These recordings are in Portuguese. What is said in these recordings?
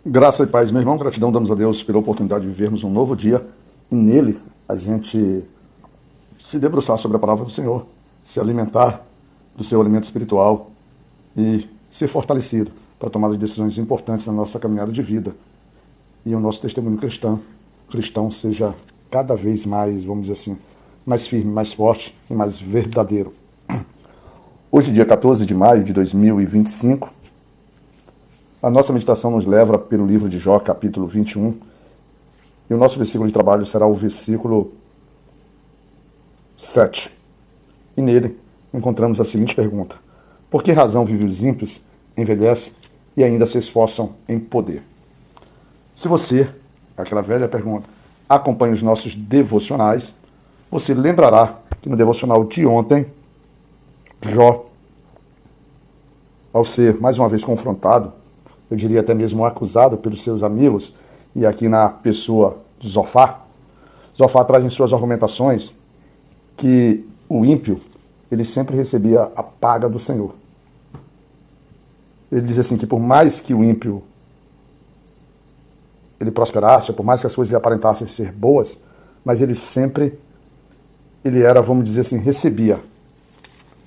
Graça e paz, meu irmão, gratidão damos a Deus pela oportunidade de vivermos um novo dia e nele a gente se debruçar sobre a palavra do Senhor, se alimentar do seu alimento espiritual e ser fortalecido para tomar as decisões importantes na nossa caminhada de vida e o nosso testemunho cristão seja cada vez mais, vamos dizer assim, mais firme, mais forte e mais verdadeiro. Hoje, dia 14 de maio de 2025, a nossa meditação nos leva pelo livro de Jó, capítulo 21, e o nosso versículo de trabalho será o versículo 7. E nele encontramos a seguinte pergunta: por que razão vivem os ímpios, envelhecem e ainda se esforçam em poder? Se você, aquela velha pergunta, acompanha os nossos devocionais, você lembrará que no devocional de ontem, Jó, ao ser mais uma vez confrontado, eu diria até mesmo acusado pelos seus amigos, e aqui na pessoa de Zofar traz em suas argumentações que o ímpio, ele sempre recebia a paga do Senhor. Ele diz assim, que por mais que o ímpio ele prosperasse, por mais que as coisas lhe aparentassem ser boas, mas ele era, vamos dizer assim, recebia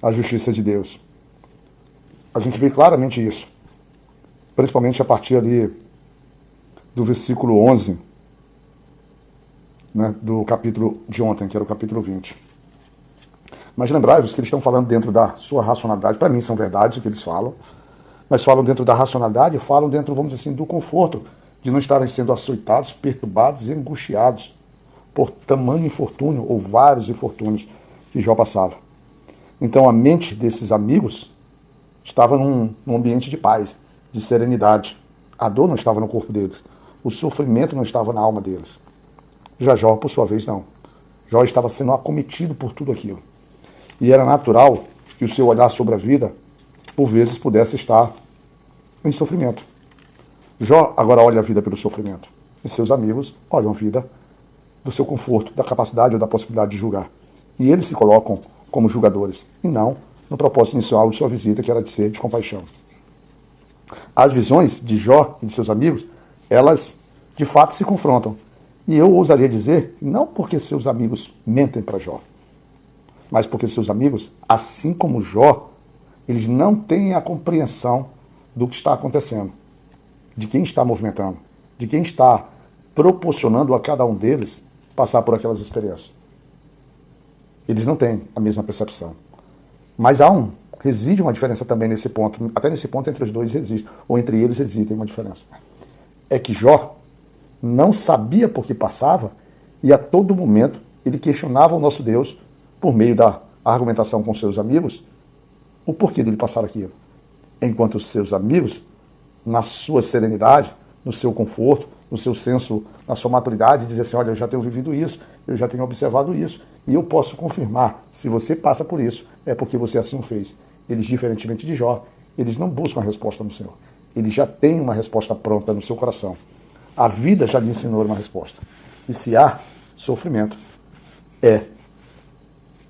a justiça de Deus. A gente vê claramente isso, principalmente a partir ali do versículo 11, né, do capítulo de ontem, que era o capítulo 20. Mas lembrai-vos que eles estão falando dentro da sua racionalidade. Para mim são verdades o que eles falam, mas falam dentro da racionalidade, falam dentro, vamos dizer assim, do conforto de não estarem sendo açoitados, perturbados e angustiados por tamanho infortúnio ou vários infortúnios que Jó passava. Então a mente desses amigos estava num ambiente de paz, de serenidade. A dor não estava no corpo deles. O sofrimento não estava na alma deles. Já Jó, por sua vez, não. Jó estava sendo acometido por tudo aquilo. E era natural que o seu olhar sobre a vida, por vezes, pudesse estar em sofrimento. Jó agora olha a vida pelo sofrimento. E seus amigos olham a vida do seu conforto, da capacidade ou da possibilidade de julgar. E eles se colocam como julgadores, e não no propósito inicial de sua visita, que era de ser de compaixão. As visões de Jó e de seus amigos, elas de fato se confrontam. E eu ousaria dizer, não porque seus amigos mentem para Jó, mas porque seus amigos, assim como Jó, eles não têm a compreensão do que está acontecendo, de quem está movimentando, de quem está proporcionando a cada um deles passar por aquelas experiências. Eles não têm a mesma percepção. Mas reside uma diferença também nesse ponto, até nesse ponto entre os dois existe, ou entre eles existe uma diferença. É que Jó não sabia por que passava e a todo momento ele questionava o nosso Deus por meio da argumentação com seus amigos o porquê dele passar aquilo. Enquanto os seus amigos, na sua serenidade, no seu conforto, no seu senso, na sua maturidade, diziam assim, olha, eu já tenho vivido isso, eu já tenho observado isso, e eu posso confirmar, se você passa por isso, é porque você assim o fez. Eles, diferentemente de Jó, eles não buscam a resposta no Senhor. Eles já têm uma resposta pronta no seu coração. A vida já lhe ensinou uma resposta. E se há sofrimento, é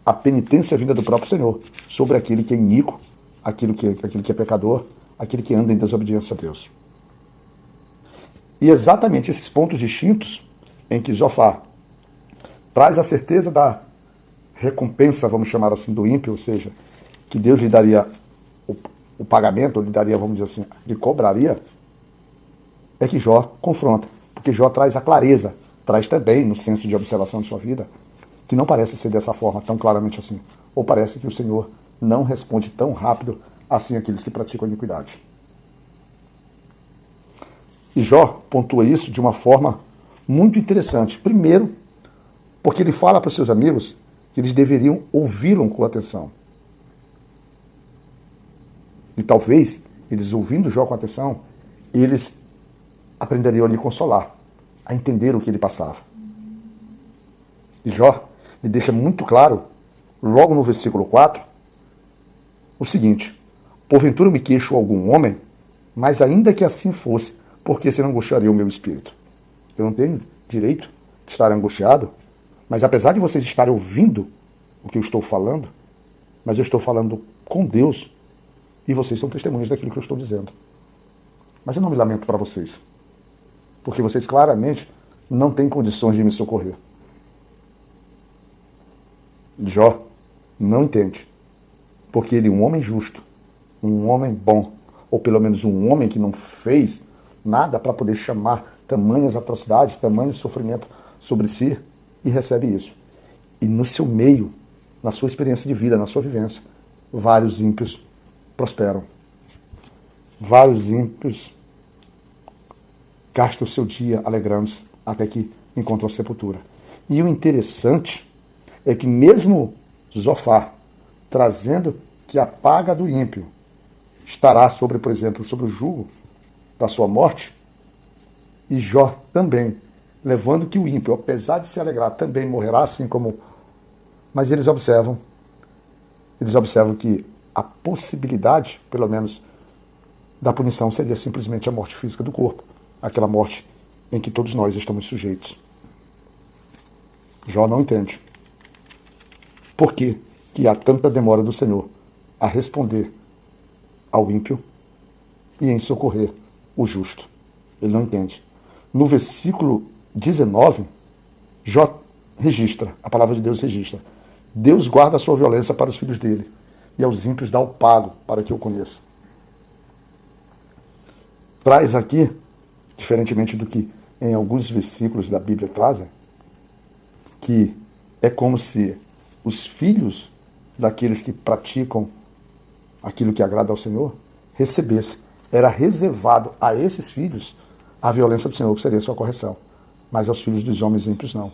a penitência vinda do próprio Senhor sobre aquele que é iníquo, aquele que é pecador, aquele que anda em desobediência a Deus. E exatamente esses pontos distintos em que Zofar traz a certeza da recompensa, vamos chamar assim, do ímpio, ou seja, que Deus lhe daria o pagamento, lhe daria, vamos dizer assim, lhe cobraria, é que Jó confronta. Porque Jó traz a clareza, traz também no senso de observação de sua vida, que não parece ser dessa forma, tão claramente assim. Ou parece que o Senhor não responde tão rápido assim àqueles que praticam iniquidade. E Jó pontua isso de uma forma muito interessante. Primeiro, porque ele fala para os seus amigos que eles deveriam ouvi-lo com atenção. E talvez, eles ouvindo Jó com atenção, eles aprenderiam a lhe consolar, a entender o que ele passava. E Jó lhe deixa muito claro, logo no versículo 4, o seguinte: porventura me queixo a algum homem, mas ainda que assim fosse, por que se não angustiaria o meu espírito? Eu não tenho direito de estar angustiado, mas apesar de vocês estarem ouvindo o que eu estou falando, mas eu estou falando com Deus, e vocês são testemunhas daquilo que eu estou dizendo. Mas eu não me lamento para vocês. porque vocês claramente não têm condições de me socorrer. Jó não entende, porque ele é um homem justo, um homem bom, ou pelo menos um homem que não fez nada para poder chamar tamanhas atrocidades, tamanho sofrimento sobre si, e recebe isso. E no seu meio, na sua experiência de vida, na sua vivência, vários ímpios prosperam. Vários ímpios gastam o seu dia alegrando-se até que encontram a sepultura. E o interessante é que mesmo Zofar, trazendo que a paga do ímpio estará sobre, por exemplo, sobre o jugo da sua morte, e Jó também, levando que o ímpio, apesar de se alegrar, também morrerá, assim como... Mas eles observam que a possibilidade, pelo menos, da punição seria simplesmente a morte física do corpo, aquela morte em que todos nós estamos sujeitos. Jó não entende. Por que há tanta demora do Senhor a responder ao ímpio e em socorrer o justo? Ele não entende. No versículo 19, Jó registra, a palavra de Deus registra: Deus guarda a sua violência para os filhos dele, e aos ímpios dá o pago para que eu conheça. Traz aqui, diferentemente do que em alguns versículos da Bíblia trazem, que é como se os filhos daqueles que praticam aquilo que agrada ao Senhor recebessem. Era reservado a esses filhos a violência do Senhor, que seria a sua correção, mas aos filhos dos homens ímpios não.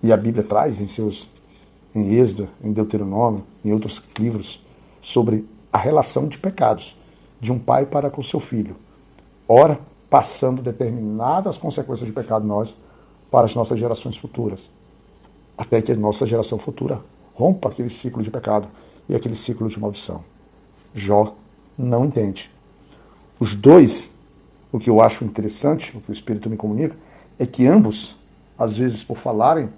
E a Bíblia traz em Êxodo, em Deuteronômio, em outros livros, sobre a relação de pecados de um pai para com seu filho, ora passando determinadas consequências de pecado nós para as nossas gerações futuras, até que a nossa geração futura rompa aquele ciclo de pecado e aquele ciclo de maldição. Jó não entende. Os dois, o que eu acho interessante, o que o Espírito me comunica, é que ambos, às vezes por falarem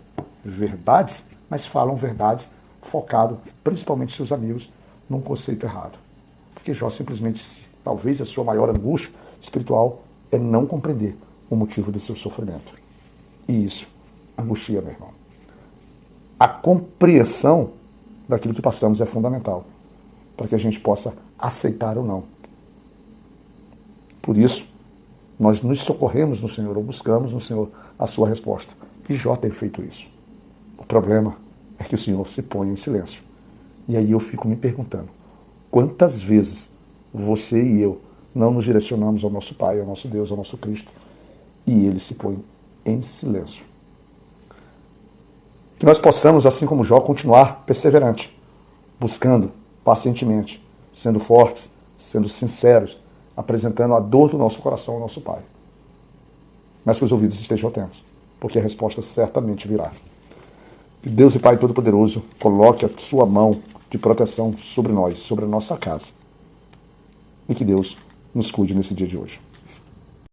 verdades, mas falam verdades focado, principalmente seus amigos, num conceito errado. Porque Jó simplesmente, talvez a sua maior angústia espiritual é não compreender o motivo do seu sofrimento. E isso angustia, meu irmão. A compreensão daquilo que passamos é fundamental para que a gente possa aceitar ou não. Por isso, nós nos socorremos no Senhor, ou buscamos no Senhor a sua resposta. E Jó tem feito isso. O problema é que o Senhor se põe em silêncio. E aí eu fico me perguntando, quantas vezes você e eu não nos direcionamos ao nosso Pai, ao nosso Deus, ao nosso Cristo, e Ele se põe em silêncio. Que nós possamos, assim como Jó, continuar perseverante, buscando pacientemente, sendo fortes, sendo sinceros, apresentando a dor do nosso coração ao nosso Pai. Mas que os ouvidos estejam atentos, porque a resposta certamente virá. Que Deus e Pai Todo-Poderoso coloque a sua mão de proteção sobre nós, sobre a nossa casa. E que Deus nos cuide nesse dia de hoje.